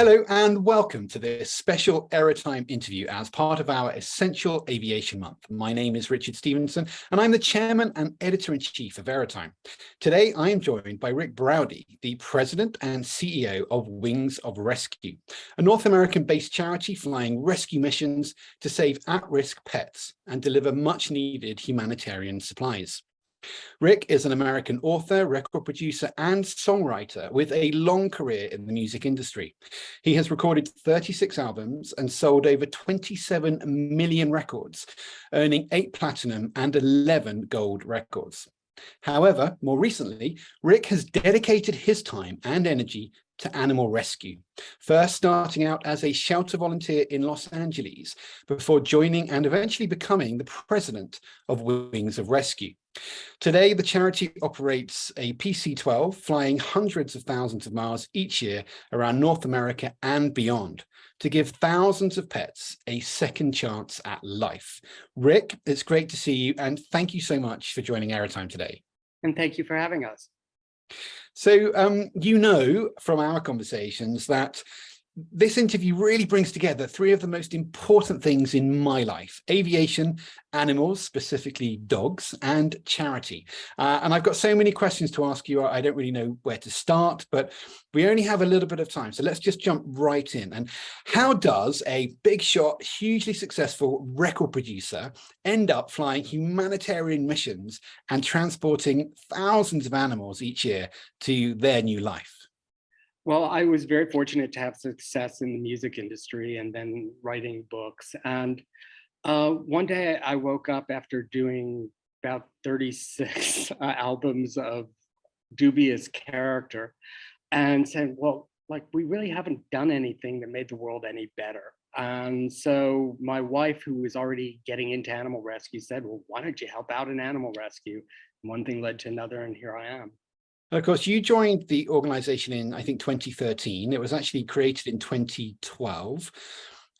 Hello and welcome to this special Aerotime interview as part of our Essential Aviation Month. My name is Richard Stevenson and I'm the Chairman and Editor-in-Chief of Aerotime. Today I am joined by Rick Browdy, the President and CEO of Wings of Rescue, a North American-based charity flying rescue missions to save at-risk pets and deliver much-needed humanitarian supplies. Rick is an American author, record producer, and songwriter with a long career in the music industry. He has recorded 36 albums and sold over 27 million records, earning 8 platinum and 11 gold records. However, more recently, Rick has dedicated his time and energy to animal rescue, first starting out as a shelter volunteer in Los Angeles before joining and eventually becoming the president of Wings of Rescue. Today, the charity operates a PC-12, flying hundreds of thousands of miles each year around North America and beyond to give thousands of pets a second chance at life. Rick, it's great to see you, and thank you so much for joining Aerotime today. And thank you for having us. So, you know from our conversations that this interview really brings together three of the most important things in my life: aviation, animals, specifically dogs, and charity. And I've got so many questions to ask you, I don't really know where to start, but we only have a little bit of time. So let's just jump right in. And how does a big shot, hugely successful record producer end up flying humanitarian missions and transporting thousands of animals each year to their new life? Well, I was very fortunate to have success in the music industry and then writing books. And one day I woke up after doing about 36 albums of dubious character and said, well, like, we really haven't done anything that made the world any better. And so my wife, who was already getting into animal rescue, said, well, why don't you help out in animal rescue? And one thing led to another, and here I am. Of course, you joined the organization in, I think, 2013. It was actually created in 2012.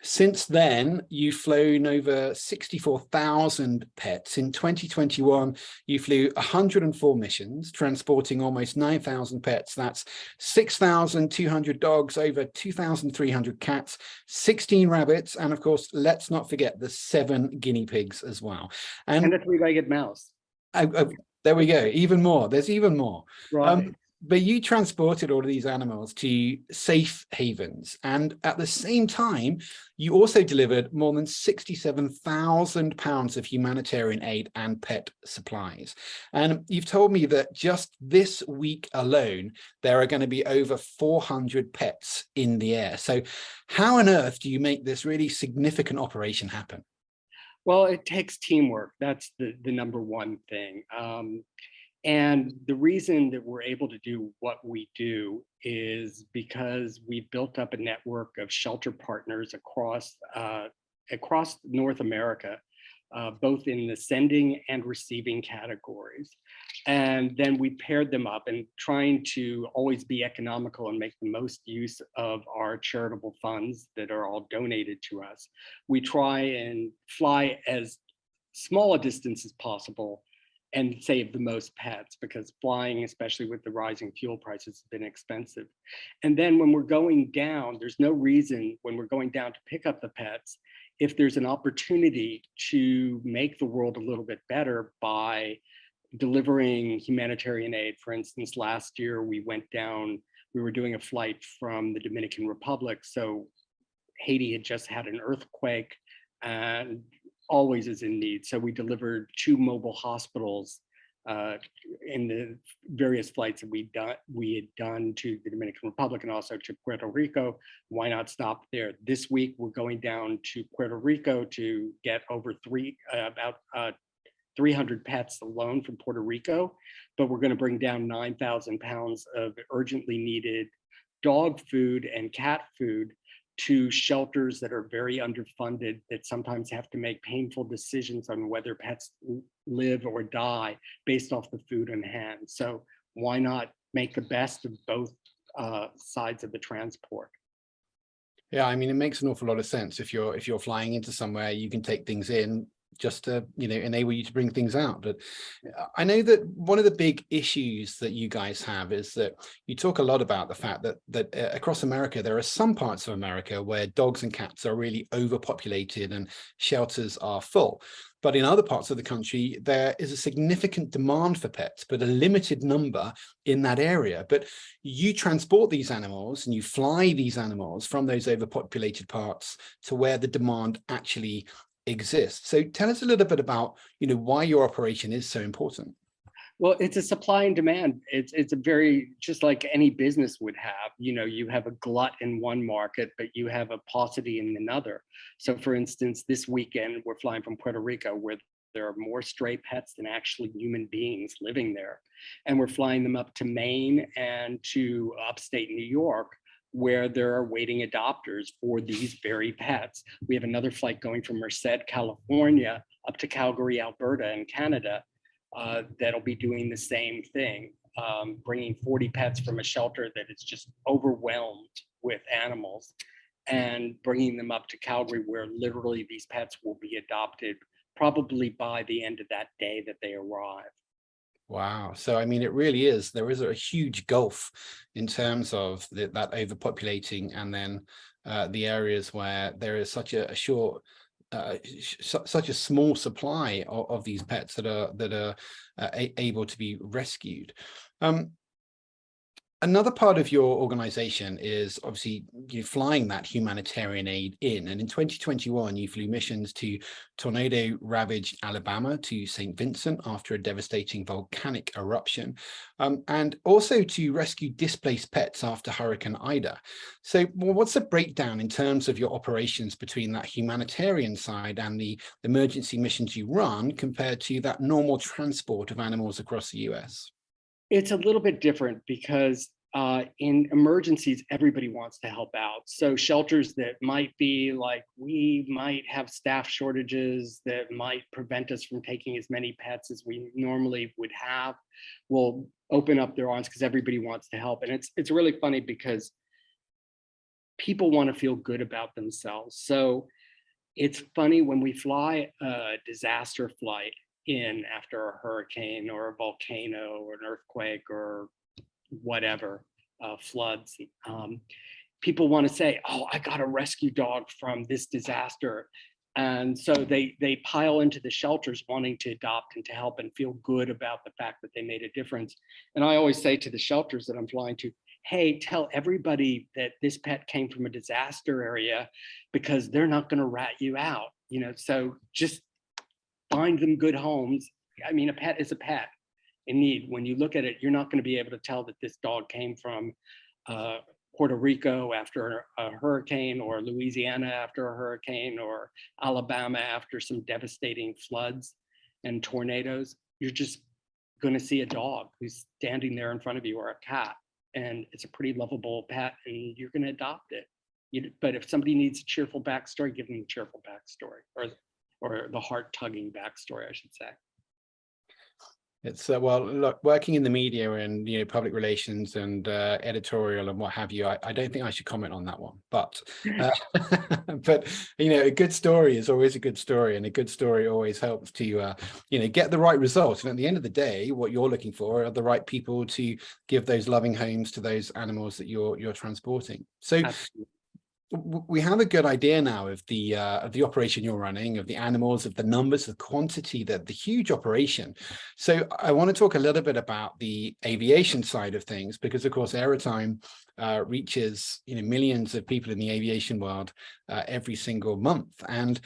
Since then, you've flown over 64,000 pets. In 2021, you flew 104 missions, transporting almost 9,000 pets. That's 6,200 dogs, over 2,300 cats, 16 rabbits, and of course, let's not forget the 7 guinea pigs as well. And a 3-legged mouse. There we go, even more, there's even more. Right. But you transported all of these animals to safe havens. And at the same time, you also delivered more than 67,000 pounds of humanitarian aid and pet supplies. And you've told me that just this week alone, there are going to be over 400 pets in the air. So how on earth do you make this really significant operation happen? Well, it takes teamwork. That's the number one thing. And the reason that we're able to do what we do is because we've built up a network of shelter partners across North America, both in the sending and receiving categories. And then we paired them up, and trying to always be economical and make the most use of our charitable funds that are all donated to us. We try and fly as small a distance as possible and save the most pets, because flying, especially with the rising fuel prices, has been expensive. And then when we're going down, there's no reason when we're going down to pick up the pets, if there's an opportunity to make the world a little bit better by delivering humanitarian aid. For instance, last year we went down, we were doing a flight from the Dominican Republic. So Haiti had just had an earthquake and always is in need. So we delivered 2 mobile hospitals in the various flights that we had done to the Dominican Republic and also to Puerto Rico. Why not stop there? This week we're going down to Puerto Rico to get over about 300 pets alone from Puerto Rico, but we're going to bring down 9,000 pounds of urgently needed dog food and cat food to shelters that are very underfunded, that sometimes have to make painful decisions on whether pets live or die based off the food in hand. So why not make the best of both sides of the transport? Yeah, I mean, it makes an awful lot of sense. If you're flying into somewhere, you can take things in, just to, enable you to bring things out. But I know that one of the big issues that you guys have is that you talk a lot about the fact that across America, there are some parts of America where dogs and cats are really overpopulated and shelters are full. But in other parts of the country, there is a significant demand for pets, but a limited number in that area. But you transport these animals and you fly these animals from those overpopulated parts to where the demand actually exists. So tell us a little bit about, why your operation is so important. Well, it's a supply and demand. It's a very, just like any business would have, you have a glut in one market, but you have a paucity in another. So for instance, this weekend, we're flying from Puerto Rico, where there are more stray pets than actually human beings living there. And we're flying them up to Maine and to upstate New York, where there are waiting adopters for these very pets. We have another flight going from Merced, California, up to Calgary, Alberta in Canada, that'll be doing the same thing, bringing 40 pets from a shelter that is just overwhelmed with animals and bringing them up to Calgary, where literally these pets will be adopted probably by the end of that day that they arrive. Wow. So, I mean, it really is. There is a huge gulf in terms of that overpopulating, and then the areas where there is such a short, such a small supply of these pets that are able to be rescued. Another part of your organization is obviously flying that humanitarian aid in. And in 2021, you flew missions to tornado-ravaged Alabama, to St. Vincent after a devastating volcanic eruption, and also to rescue displaced pets after Hurricane Ida. So what's the breakdown in terms of your operations between that humanitarian side and the emergency missions you run compared to that normal transport of animals across the US? It's a little bit different because in emergencies, everybody wants to help out. So shelters that might be like, we might have staff shortages that might prevent us from taking as many pets as we normally would have, will open up their arms because everybody wants to help. And it's really funny because people want to feel good about themselves. So it's funny when we fly a disaster flight in after a hurricane or a volcano or an earthquake or whatever, floods, people want to say, oh, I got a rescue dog from this disaster. And so they pile into the shelters wanting to adopt and to help and feel good about the fact that they made a difference. And I always say to the shelters that I'm flying to, hey, tell everybody that this pet came from a disaster area, because they're not going to rat you out, so just find them good homes. I mean, a pet is a pet in need. When you look at it, you're not going to be able to tell that this dog came from Puerto Rico after a hurricane, or Louisiana after a hurricane, or Alabama after some devastating floods and tornadoes. You're just going to see a dog who's standing there in front of you, or a cat, and it's a pretty lovable pet, and you're going to adopt it. But if somebody needs a cheerful backstory, give them a cheerful backstory, or the heart-tugging backstory, I should say. It's well, look, working in the media and public relations and editorial and what have you, I don't think I should comment on that one. But but a good story is always a good story, and a good story always helps to get the right result. And at the end of the day, what you're looking for are the right people to give those loving homes to those animals that you're transporting. So. Absolutely. We have a good idea now of the operation you're running, of the animals, of the numbers, the quantity, the huge operation. So I want to talk a little bit about the aviation side of things, because of course Aerotime reaches millions of people in the aviation world every single month, and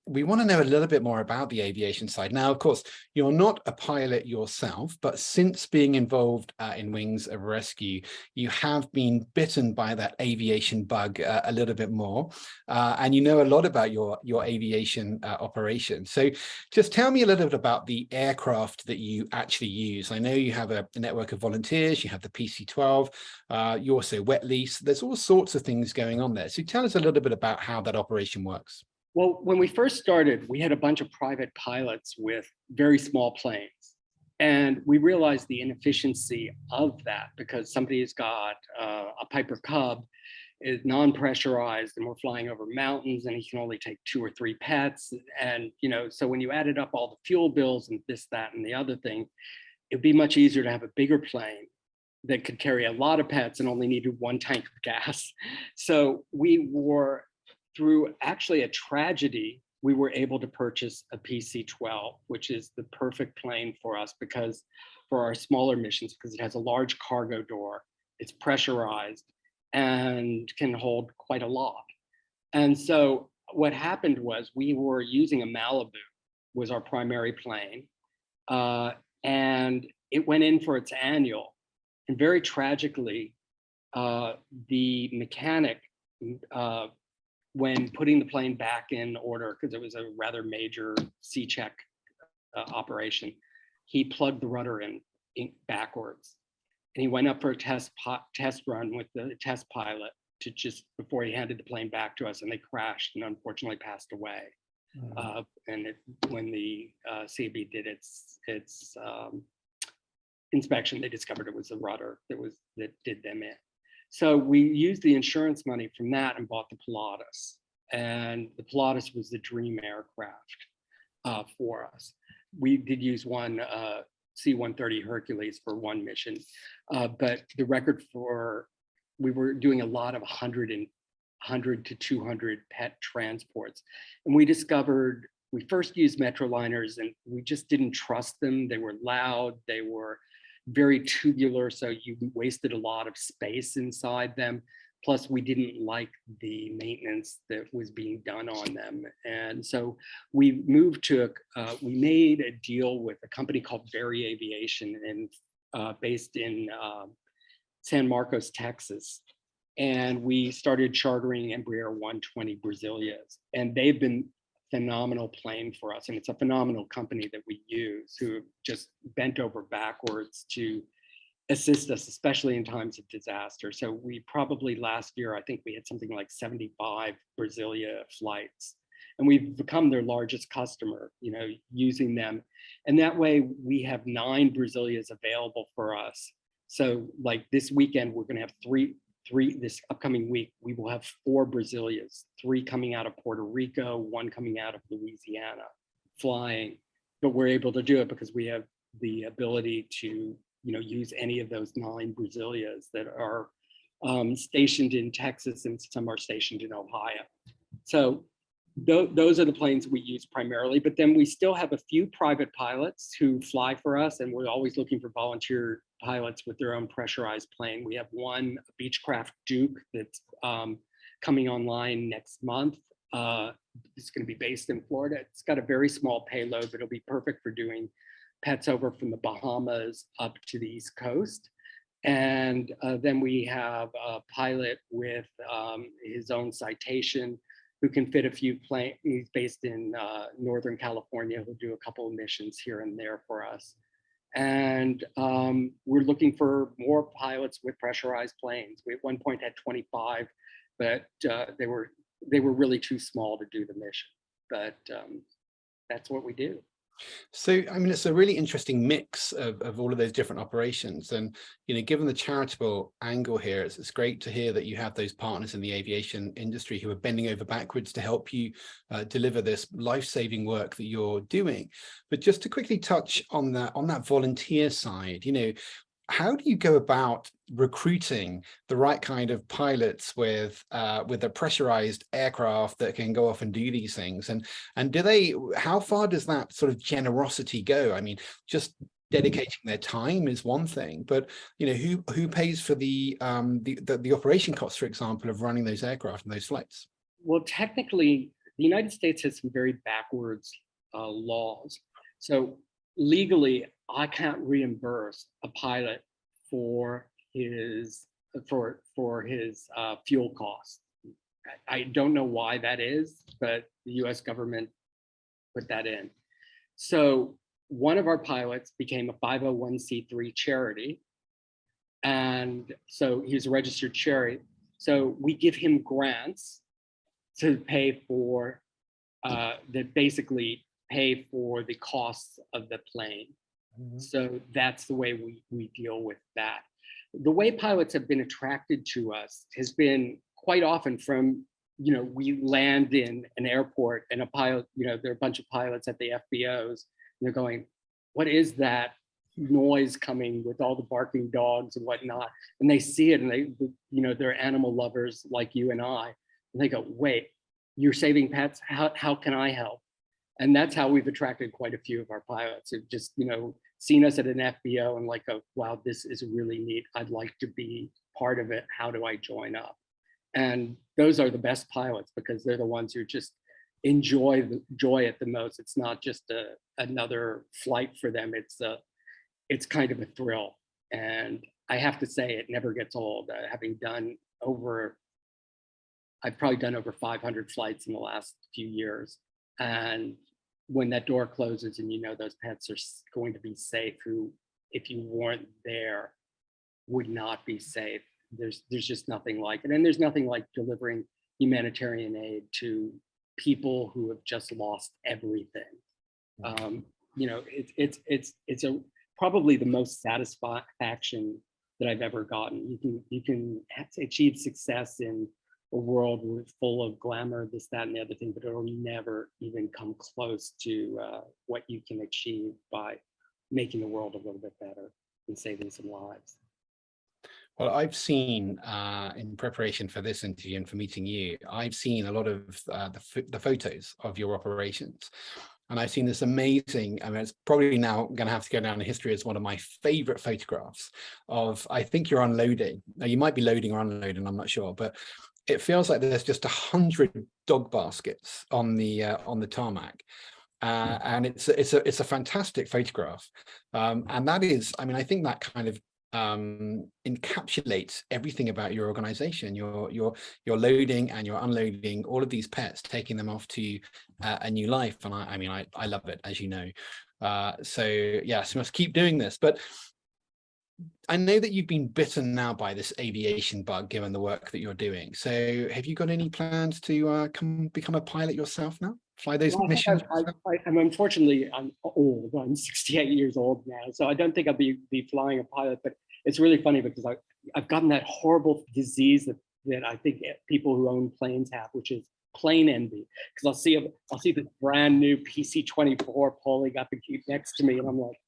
we want to know a little bit more about the aviation side. Now, of course, you're not a pilot yourself, but since being involved in Wings of Rescue, you have been bitten by that aviation bug a little bit more, and you know a lot about your aviation operation. So just tell me a little bit about the aircraft that you actually use. I know you have a network of volunteers, you have the PC-12, you also wet lease. There's all sorts of things going on there. So tell us a little bit about how that operation works. Well, when we first started, we had a bunch of private pilots with very small planes. And we realized the inefficiency of that, because somebody has got a Piper Cub is non-pressurized, and we're flying over mountains, and he can only take 2 or 3 pets. And, you know, so when you added up all the fuel bills and this, that, and the other thing, it'd be much easier to have a bigger plane that could carry a lot of pets and only needed 1 tank of gas. So we were, through actually a tragedy, we were able to purchase a PC-12, which is the perfect plane for us because for our smaller missions, because it has a large cargo door, it's pressurized, and can hold quite a lot. And so what happened was we were using a Malibu, was our primary plane, and it went in for its annual. And very tragically, the mechanic, when putting the plane back in order, because it was a rather major C-check operation, he plugged the rudder in backwards. And he went up for a test run with the test pilot to just before he handed the plane back to us, and they crashed and unfortunately passed away. And when the CAB did its inspection, they discovered it was the rudder that did them in. So we used the insurance money from that and bought the Pilatus, and the Pilatus was the dream aircraft for us. We did use one C130 Hercules for one mission, but the record we were doing a lot of 100 to 200 pet transports. And we discovered, we first used Metroliners and we just didn't trust them. They were loud, they were very tubular, so you wasted a lot of space inside them. Plus, we didn't like the maintenance that was being done on them. And so we moved to, we made a deal with a company called Berry Aviation based in San Marcos, Texas. And we started chartering Embraer 120 Brazilias. And they've been a phenomenal plane for us. And it's a phenomenal company that we use, who just bent over backwards to assist us, especially in times of disaster. So we probably last year, I think we had something like 75 Brazilia flights, and we've become their largest customer, you know, using them. And that way we have 9 Brazilias available for us. So like this weekend, we're going to have three, this upcoming week, we will have 4 Brazilias, 3 coming out of Puerto Rico, 1 coming out of Louisiana, flying. But we're able to do it because we have the ability to, you know, use any of those 9 Brazilias that are stationed in Texas, and some are stationed in Ohio. So those are the planes we use primarily, but then we still have a few private pilots who fly for us, and we're always looking for volunteer pilots with their own pressurized plane. We have one Beechcraft Duke that's coming online next month. It's going to be based in Florida. It's got a very small payload, but it'll be perfect for doing pets over from the Bahamas up to the East Coast. And then we have a pilot with his own citation who can fit a few planes. He's based in Northern California. He'll do a couple of missions here and there for us. And we're looking for more pilots with pressurized planes. We at one point had 25, but they were really too small to do the mission. But that's what we do. So, I mean, it's a really interesting mix of all of those different operations. And, you know, given the charitable angle here, it's great to hear that you have those partners in the aviation industry who are bending over backwards to help you deliver this life-saving work that you're doing. But just to quickly touch on that volunteer side, you know, how do you go about recruiting the right kind of pilots with a pressurized aircraft that can go off and do these things? And do they, how far does that sort of generosity go? I mean, just dedicating their time is one thing, but you know, who pays for the operation costs, for example, of running those aircraft and those flights? Well, technically, the United States has some very backwards laws. So legally, I can't reimburse a pilot for his fuel costs. I don't know why that is, but the U.S. government put that in. So one of our pilots became a 501c3 charity, and so he's a registered charity. So we give him grants to pay for that basically pay for the costs of the plane. Mm-hmm. So that's the way we deal with that. The way pilots have been attracted to us has been quite often from, we land in an airport and a pilot, there are a bunch of pilots at the FBOs, and they're going, what is that noise coming with all the barking dogs and whatnot? And they see it, and they're animal lovers like you and I. And they go, wait, you're saving pets? How can I help? And that's how we've attracted quite a few of our pilots who've just, seen us at an FBO and like, wow, this is really neat. I'd like to be part of it. How do I join up? And those are the best pilots, because they're the ones who just enjoy it the most. It's not just another flight for them. It's kind of a thrill. And I have to say, it never gets old. I've probably done over 500 flights in the last few years. And when that door closes and those pets are going to be safe, who, if you weren't there, would not be safe. There's just nothing like it. And there's nothing like delivering humanitarian aid to people who have just lost everything. It's probably the most satisfaction that I've ever gotten. You can achieve success in a world full of glamour, this, that, and the other thing, but it'll never even come close to what you can achieve by making the world a little bit better and saving some lives. Well, I've seen in preparation for this interview and for meeting you, I've seen a lot of the photos of your operations. And I've seen this amazing, it's probably now going to have to go down in history as one of my favorite photographs of, I think you're unloading. Now, you might be loading or unloading, I'm not sure, but it feels like there's just 100 dog baskets on the tarmac. And it's a fantastic photograph. And that is, I think that kind of encapsulates everything about your organization. You're loading and you're unloading all of these pets, taking them off to a new life. And I love it, as you know. So yes, must keep doing this. But I know that you've been bitten now by this aviation bug, given the work that you're doing. So have you got any plans to become a pilot yourself now? Fly those missions? I'm unfortunately, I'm old. I'm 68 years old now, so I don't think I'll be flying a pilot. But it's really funny because I've gotten that horrible disease that I think people who own planes have, which is plane envy. Because I'll see the brand new PC-12 pulling up and keep next to me, and I'm like,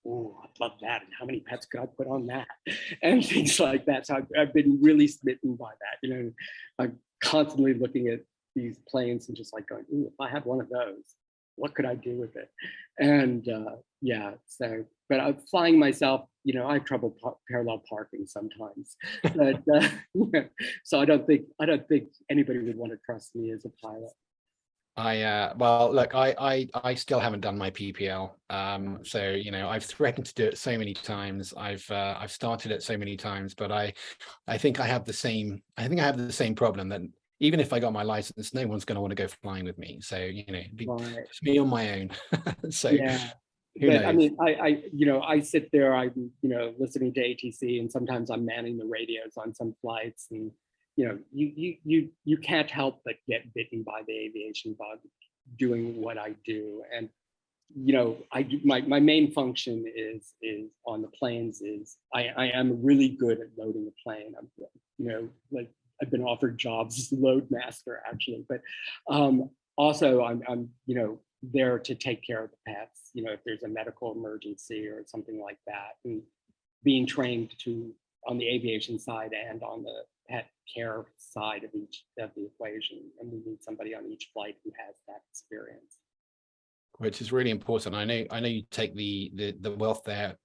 oh, I'd love that. And how many pets could I put on that? And things like that. So I've been really smitten by that. I'm constantly looking at these planes and just like going, ooh, if I had one of those, what could I do with it? And but I'm flying myself, I have trouble parallel parking sometimes. But so I don't think anybody would want to trust me as a pilot. Well, look, I still haven't done my PPL. So I've threatened to do it so many times. I've started it so many times, but I think I have the same problem, that even if I got my license, no one's going to want to go flying with me. So it's me on my own. So yeah. Who knows? I sit there, I'm listening to ATC, and sometimes I'm manning the radios on some flights, and you can't help but get bitten by the aviation bug doing what I do. And my main function is on the planes is I am really good at loading a plane. I'm I've been offered jobs as load master, actually, but also I'm there to take care of the pets, if there's a medical emergency or something like that, and being trained on the aviation side and on the pet care side of the equation. And we need somebody on each flight who has that experience. Which is really important. I know you take the welfare.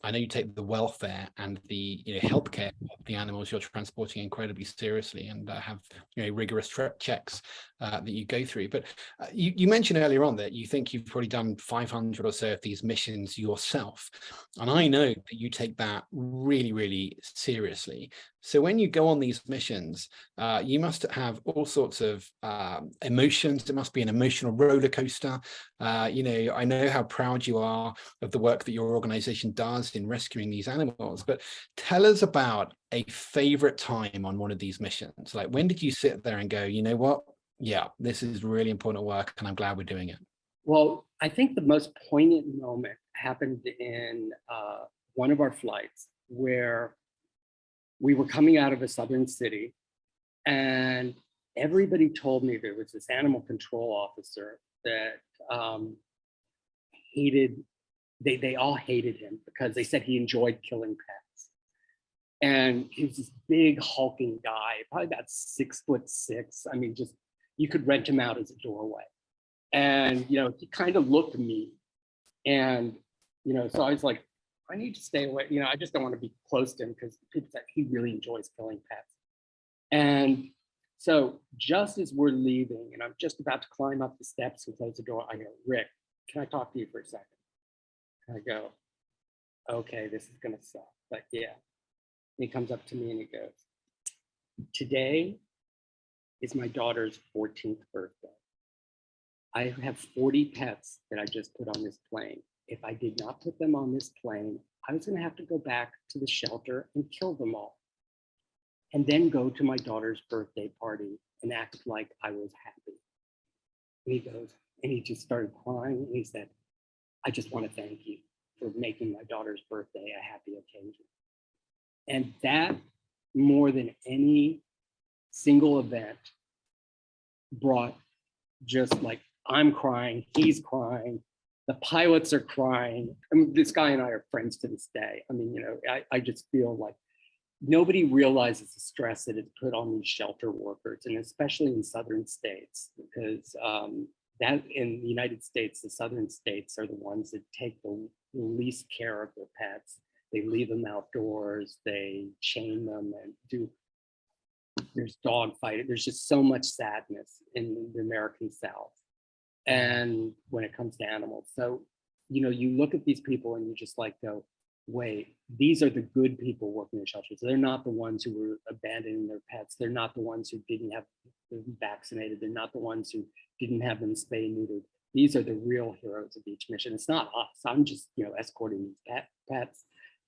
I know you take the welfare and the healthcare of the animals you're transporting incredibly seriously, and have rigorous checks that you go through. But you mentioned earlier on that you think you've probably done 500 or so of these missions yourself, and I know that you take that really, really seriously. So when you go on these missions, you must have all sorts of emotions. It must be an emotional roller coaster. I know how proud you are of the work that your organization does in rescuing these animals, but tell us about a favorite time on one of these missions. Like, when did you sit there and go, you know what? Yeah, this is really important work, and I'm glad we're doing it. Well, I think the most poignant moment happened in one of our flights, where we were coming out of a southern city, And everybody told me there was this animal control officer that hated, they all hated him because they said he enjoyed killing pets. And he was this big hulking guy, probably about 6'6". I mean, just, you could rent him out as a doorway. And, you know, he kind of looked mean. And, you know, so I was like, I need to stay away. You know, I just don't want to be close to him because people said he really enjoys killing pets. And so just as we're leaving and I'm just about to climb up the steps and close the door, I go, Rick, can I talk to you for a second? And I go, okay, this is going to suck, but yeah. And he comes up to me and he goes, today is my daughter's 14th birthday. I have 40 pets that I just put on this plane. If I did not put them on this plane, I was going to have to go back to the shelter and kill them all. And then go to my daughter's birthday party and act like I was happy. And he goes, and he just started crying. And he said, I just want to thank you for making my daughter's birthday a happy occasion. And that, more than any single event, brought just like, I'm crying, he's crying, the pilots are crying. I mean, this guy and I are friends to this day. I mean, you know, I just feel like nobody realizes the stress that is put on these shelter workers, and especially in southern states, because that in the United States, the southern states are the ones that take the least care of their pets. They leave them outdoors, they chain them and do, there's dog fighting. There's just so much sadness in the American South. And when it comes to animals. So, you know, you look at these people and you just like go, wait, these are the good people working in shelters. They're not the ones who were abandoning their pets. They're not the ones who didn't have them vaccinated. They're not the ones who didn't have them spay neutered. These are the real heroes of each mission. It's not us. I'm just, you know, escorting these pets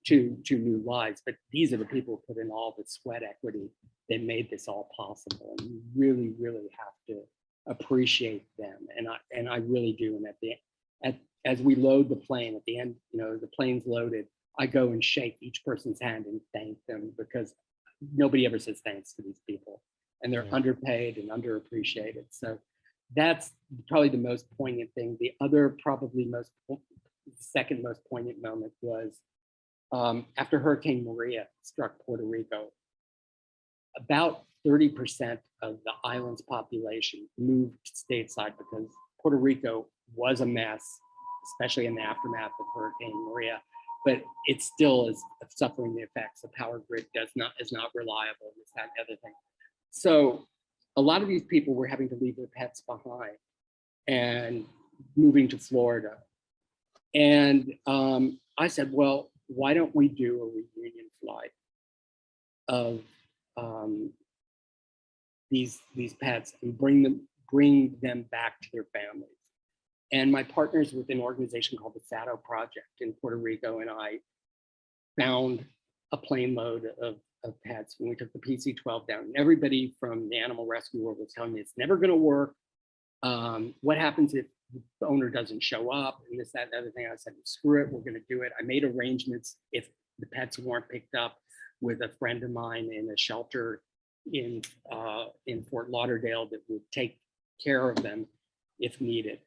to new lives. But these are the people who put in all the sweat equity that made this all possible. And you really, really have to appreciate them. And I really do. And as we load the plane at the end, you know, the plane's loaded, I go and shake each person's hand and thank them, because nobody ever says thanks to these people, and they're underpaid and underappreciated. So that's probably the most poignant thing. The other probably second most poignant moment was after Hurricane Maria struck Puerto Rico. About 30% of the island's population moved stateside because Puerto Rico was a mess, especially in the aftermath of Hurricane Maria. But it still is suffering the effects. The power grid is not reliable, this, that, and the other thing. So a lot of these people were having to leave their pets behind and moving to Florida. And I said, well, why don't we do a reunion flight of these pets and bring them back to their families? And my partners with an organization called the Sato Project in Puerto Rico and I found a plane load of pets when we took the PC-12 down. And everybody from the animal rescue world was telling me it's never going to work. What happens if the owner doesn't show up, and this, that, and the other thing? I said, screw it, we're going to do it. I made arrangements if the pets weren't picked up with a friend of mine in a shelter in Fort Lauderdale that would take care of them if needed.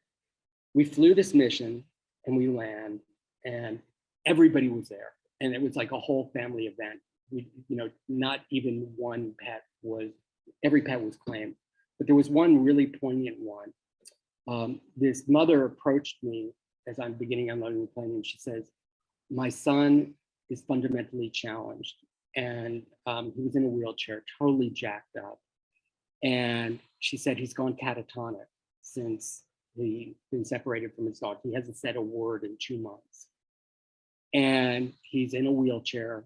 We flew this mission and we land, and everybody was there. And it was like a whole family event. We, you know, not even one pet every pet was claimed, but there was one really poignant one. This mother approached me as I'm beginning unloading the plane, and she says, my son is fundamentally challenged, and he was in a wheelchair, totally jacked up. And she said he's gone catatonic since he's been separated from his dog. He hasn't said a word in 2 months. And he's in a wheelchair.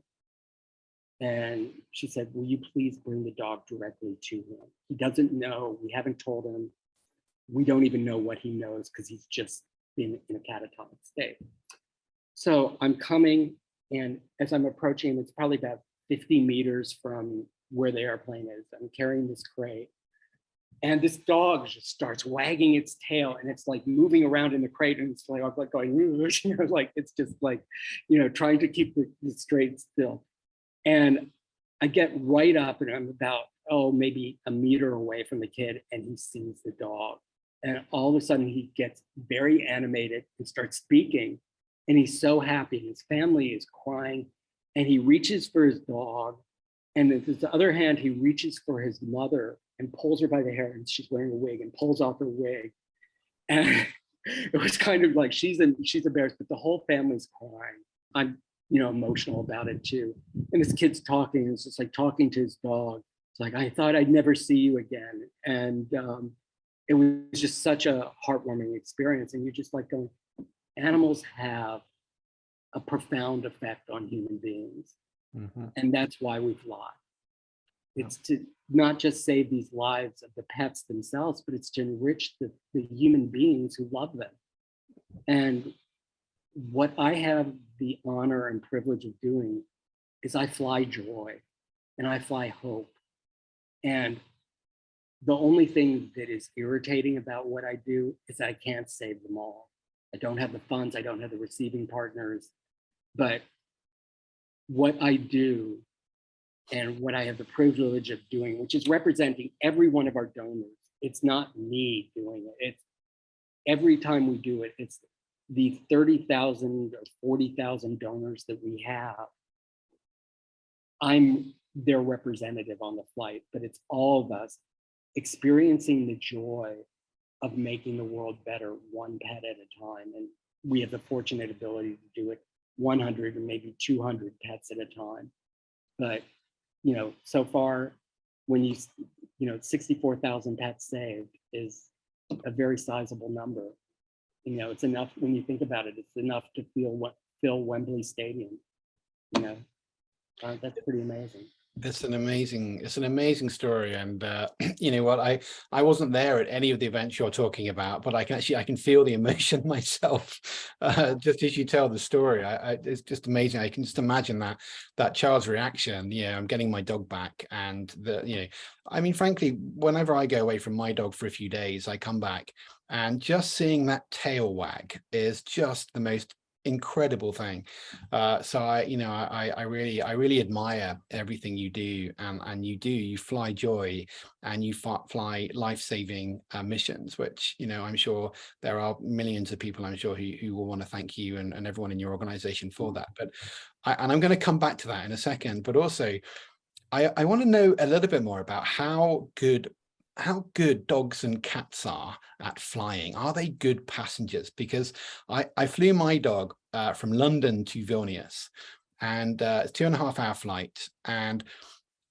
And she said, will you please bring the dog directly to him? He doesn't know, we haven't told him. We don't even know what he knows because he's just been in a catatonic state. So I'm coming, and as I'm approaching him, it's probably about 50 meters from where the airplane is. I'm carrying this crate. And this dog just starts wagging its tail, and it's like moving around in the crate, and it's like going, you know, like it's just like, you know, trying to keep the straight still. And I get right up, and I'm about oh, maybe a meter away from the kid, and he sees the dog. And all of a sudden he gets very animated and starts speaking. And he's so happy. His family is crying. And he reaches for his dog. And with his other hand, he reaches for his mother and pulls her by the hair. And she's wearing a wig, and pulls off her wig. And it was kind of like she's embarrassed, but the whole family's crying. I'm, emotional about it too. And this kid's talking. It's just like talking to his dog. It's like, I thought I'd never see you again. And it was just such a heartwarming experience. And you're just like going, animals have a profound effect on human beings. Mm-hmm. And that's why we fly. It's to not just save these lives of the pets themselves, but it's to enrich the human beings who love them. And what I have the honor and privilege of doing is I fly joy and I fly hope. And the only thing that is irritating about what I do is that I can't save them all. I don't have the funds, I don't have the receiving partners, but what I do and what I have the privilege of doing, which is representing every one of our donors. It's not me doing it. It's every time we do it, it's the 30,000 or 40,000 donors that we have. I'm their representative on the flight, but it's all of us experiencing the joy of making the world better one pet at a time. And we have the fortunate ability to do it 100 or maybe 200 pets at a time. But so far, when 64,000 pets saved is a very sizable number. It's enough when you think about it. It's enough to fill Wembley Stadium. That's pretty amazing. It's an amazing story. And you know what, I wasn't there at any of the events you're talking about, but I can feel the emotion myself just as you tell the story. It's just amazing. I can just imagine that child's reaction. I'm getting my dog back, and frankly, whenever I go away from my dog for a few days, I come back and just seeing that tail wag is just the most incredible thing. So I really admire everything you do, and you fly joy, and you fly life-saving missions, which I'm sure there are millions of people, I'm sure, who will want to thank you and everyone in your organization for that. But I'm going to come back to that in a second, but also I want to know a little bit more about how good dogs and cats are at flying. Are they good passengers? Because I flew my dog from London to Vilnius, and it's 2.5 hour flight. And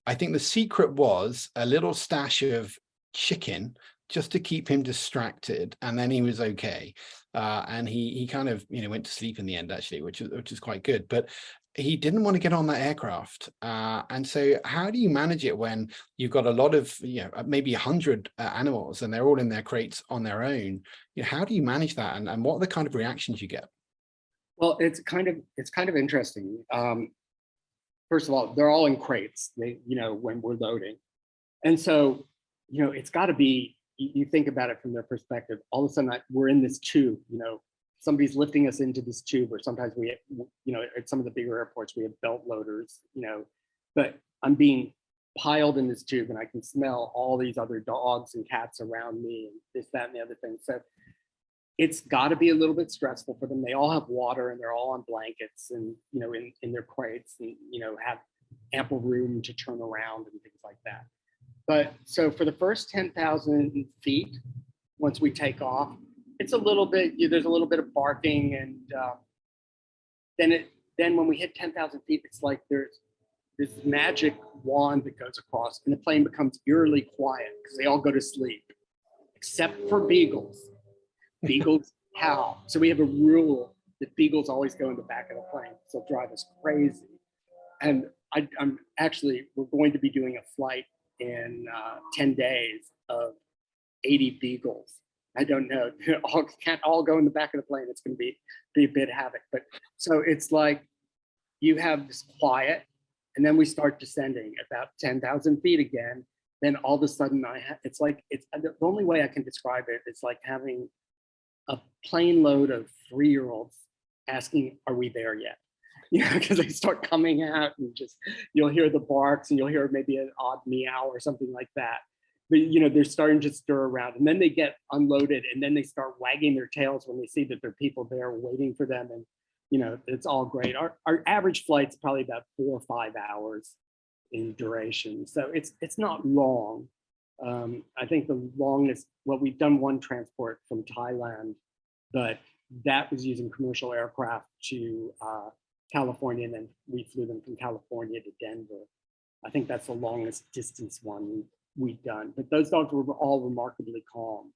I think the secret was a little stash of chicken just to keep him distracted, and then he was okay. And he kind of went to sleep in the end, actually, which is quite good. But he didn't want to get on that aircraft. And so how do you manage it when you've got a lot of, maybe 100 animals, and they're all in their crates on their own? How do you manage that? And what are the kind of reactions you get? Well, it's kind of interesting. First of all, they're all in crates, when we're loading. And so, it's got to be, you think about it from their perspective, all of a sudden we're in this tube, somebody's lifting us into this tube, or sometimes we, at some of the bigger airports, we have belt loaders, but I'm being piled in this tube, and I can smell all these other dogs and cats around me, and this, that, and the other thing. So it's got to be a little bit stressful for them. They all have water, and they're all on blankets, and, in their crates, and, have ample room to turn around and things like that. But so for the first 10,000 feet, once we take off, it's a little bit, there's a little bit of barking, and then when we hit 10,000 feet, it's like there's this magic wand that goes across, and the plane becomes eerily quiet because they all go to sleep, except for Beagles. Beagles howl. So we have a rule that Beagles always go in the back of the plane. So it'll drive us crazy. And we're going to be doing a flight in 10 days of 80 Beagles. I don't know, can't all go in the back of the plane. It's going to be a bit havoc. But so it's like you have this quiet, and then we start descending about 10,000 feet again. Then all of a sudden it's the only way I can describe it. It's like having a plane load of 3-year-olds asking, "Are we there yet?" because they start coming out and just, you'll hear the barks and you'll hear maybe an odd meow or something like that. But, they're starting to stir around, and then they get unloaded, and then they start wagging their tails when they see that there are people there waiting for them. And, it's all great. Our average flight's probably about 4 or 5 hours in duration. So it's not long. I think the longest, well, we've done one transport from Thailand, but that was using commercial aircraft to California, and then we flew them from California to Denver. I think that's the longest distance one we've done, but those dogs were all remarkably calm.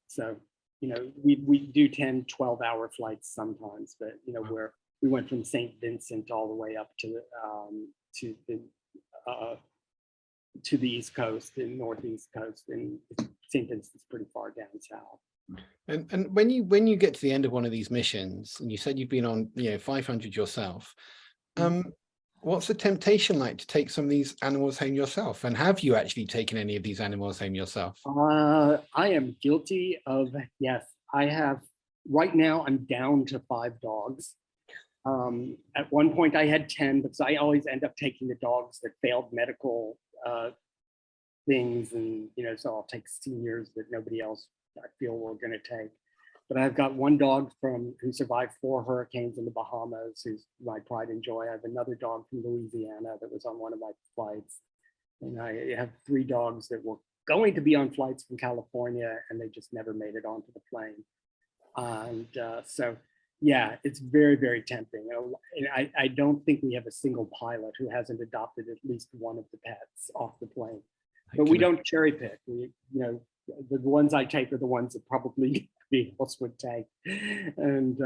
So, we do 10, 12-hour flights sometimes, but, where we went from St. Vincent all the way up to the East Coast and Northeast Coast, and St. Vincent's pretty far down south. And when you get to the end of one of these missions, and you said you've been on 500 yourself, what's the temptation like to take some of these animals home yourself? And have you actually taken any of these animals home yourself? I am guilty of, yes, I have. Right now, I'm down to 5 dogs. At one point, I had 10, because I always end up taking the dogs that failed medical things, and so I'll take seniors that nobody else, I feel, we're going to take. But I've got one dog who survived 4 hurricanes in the Bahamas, who's my pride and joy. I have another dog from Louisiana that was on one of my flights. And I have 3 dogs that were going to be on flights from California, and they just never made it onto the plane. And so, yeah, it's very, very tempting. And I don't think we have a single pilot who hasn't adopted at least one of the pets off the plane. But we don't cherry pick. The ones I take are the ones that probably else would take, and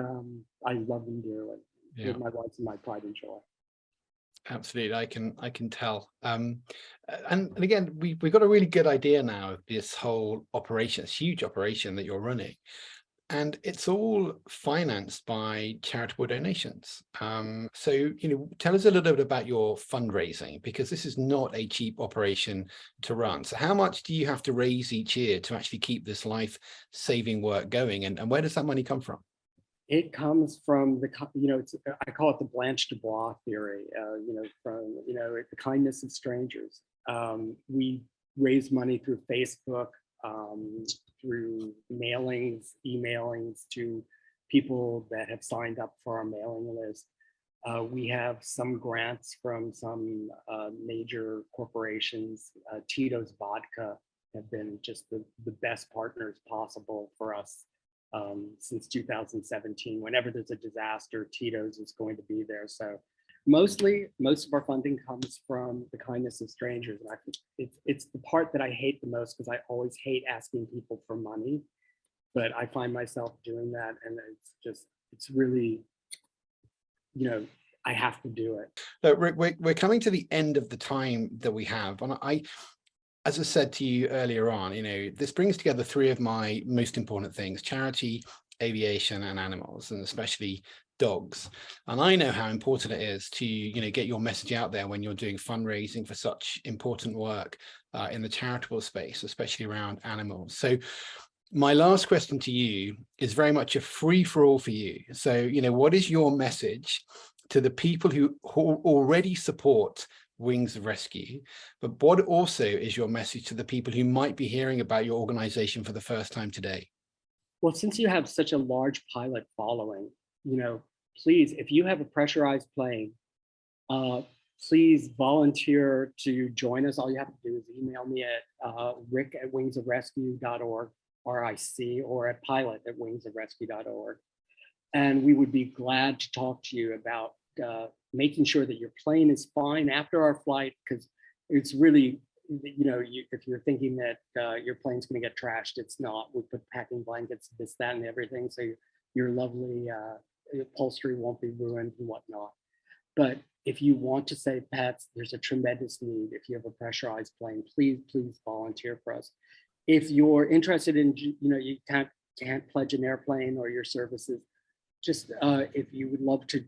I love them dearly. Yeah. My wife's my pride and joy. Absolutely, I can tell. And again, we've got a really good idea now of this whole operation, this huge operation that you're running. And it's all financed by charitable donations. So, tell us a little bit about your fundraising, because this is not a cheap operation to run. So how much do you have to raise each year to actually keep this life-saving work going? And where does that money come from? It comes from I call it the Blanche Dubois theory, from, the kindness of strangers. We raise money through Facebook, through mailings, emailings to people that have signed up for our mailing list. We have some grants from some major corporations. Tito's Vodka have been just the best partners possible for us since 2017. Whenever there's a disaster, Tito's is going to be there. So most of our funding comes from the kindness of strangers. And I think it's the part that I hate the most, because I always hate asking people for money, but I find myself doing that, and it's really, I have to do it. Look, Rick, we're coming to the end of the time that we have, and as I said to you earlier on, this brings together 3 of my most important things: charity, aviation, and animals, and especially dogs. And I know how important it is to get your message out there when you're doing fundraising for such important work in the charitable space, especially around animals. So my last question to you is very much a free-for-all for you. So what is your message to the people who already support Wings of Rescue, but what also is your message to the people who might be hearing about your organization for the first time today? Well, since you have such a large pilot following, please, if you have a pressurized plane, please volunteer to join us. All you have to do is email me at rick@wingsofrescue.org, RIC, or at pilot@wingsofrescue.org. And we would be glad to talk to you about making sure that your plane is fine after our flight, because it's really, if you're thinking that your plane's going to get trashed, it's not. We put packing blankets, this, that, and everything, so your lovely upholstery won't be ruined and whatnot. But if you want to save pets, there's a tremendous need. If you have a pressurized plane, please volunteer for us. If you're interested in, you can't pledge an airplane or your services, just if you would love to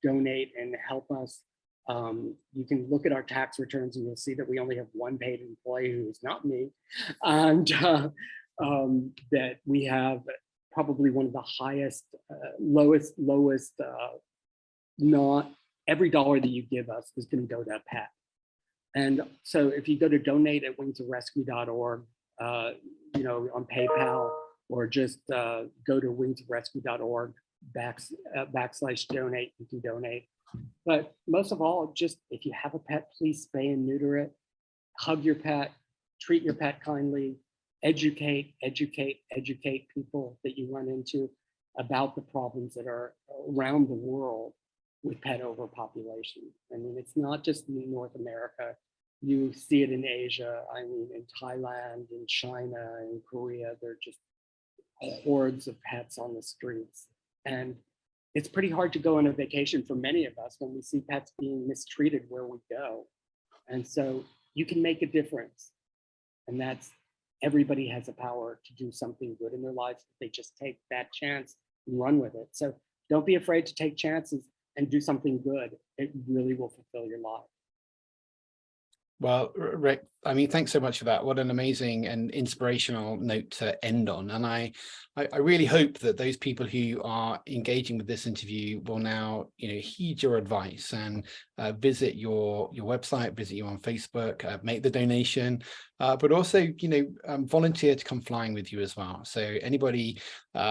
donate and help us, you can look at our tax returns and you'll see that we only have one paid employee, who is not me, and that we have probably one of the highest, lowest, not every dollar that you give us is going to go to a pet. And so if you go to donate at wingsofrescue.org, you know, on PayPal, or just go to wingsofrescue.org /donate, you can donate. But most of all, just if you have a pet, please spay and neuter it, hug your pet, treat your pet kindly, educate people that you run into about the problems that are around the world with pet overpopulation. I mean, it's not just in North America. You see it in Asia. I mean, in Thailand, in China, in Korea, they're just hordes of pets on the streets. And it's pretty hard to go on a vacation for many of us when we see pets being mistreated where we go. And so you can make a difference. And that's, everybody has a power to do something good in their lives if they just take that chance and run with it. So don't be afraid to take chances and do something good. It really will fulfill your life. Well, Rick, I mean, thanks so much for that. What an amazing and inspirational note to end on. And I really hope that those people who are engaging with this interview will now, you know, heed your advice and visit your website, visit you on Facebook, make the donation, but also, you know, volunteer to come flying with you as well. So anybody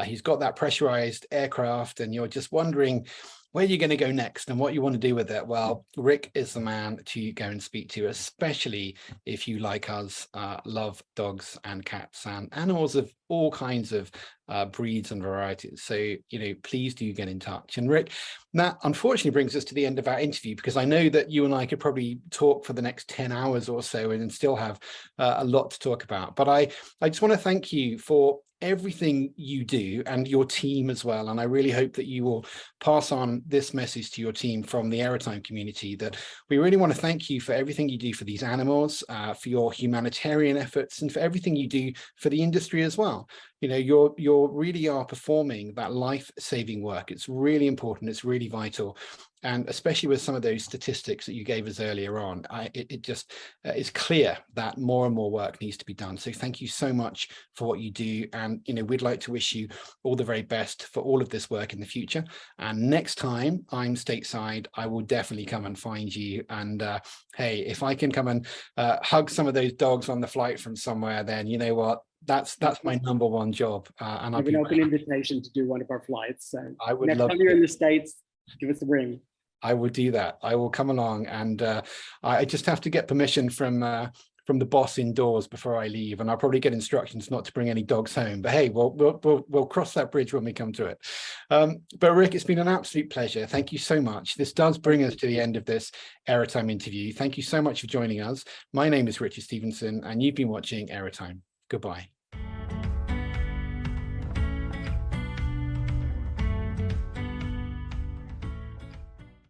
who's got that pressurized aircraft and you're just wondering where you're going to go next and what you want to do with it, well, Rick is the man to go and speak to, especially if you, like us, love dogs and cats and animals of all kinds of breeds and varieties. So, you know, please do get in touch. And Rick, that unfortunately brings us to the end of our interview, because I know that you and I could probably talk for the next 10 hours or so and still have a lot to talk about. But I just want to thank you for everything you do and your team as well. And I really hope that you will pass on this message to your team from the Airtime community, that we really want to thank you for everything you do for these animals, for your humanitarian efforts, and for everything you do for the industry as well. You know, you're really are performing that life-saving work. It's really important. It's really vital. And especially with some of those statistics that you gave us earlier on, it just is clear that more and more work needs to be done. So thank you so much for what you do. And, you know, we'd like to wish you all the very best for all of this work in the future. And next time I'm stateside, I will definitely come and find you. And hey, if I can come and hug some of those dogs on the flight from somewhere, then you know what? That's my number one job. And I'll have an open invitation to do one of our flights. So I would next love time you're in the States, give us a ring. I will do that. I will come along, and I just have to get permission from the boss indoors before I leave, and I'll probably get instructions not to bring any dogs home. But hey, we'll cross that bridge when we come to it. But Rick, it's been an absolute pleasure. Thank you so much. This does bring us to the end of this Airtime interview. Thank you so much for joining us. My name is Richard Stevenson, and you've been watching Airtime. Goodbye.